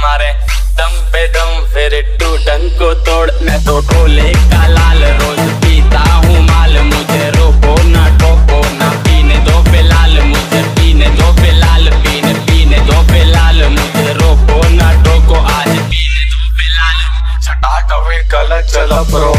मारे दम पे दम, फिर टूटन को तोड़। मैं तो ढोले का लाल, रोज पीता हूँ माल। मुझे रोको ना टोको ना, पीने दो फिलहाल मुझे, पीने दो फिलहाल, पीने दो फिलहाल मुझे। रोको ना टोको आज पीने दो फिलहाल। छटा कवे कल चलो प्रो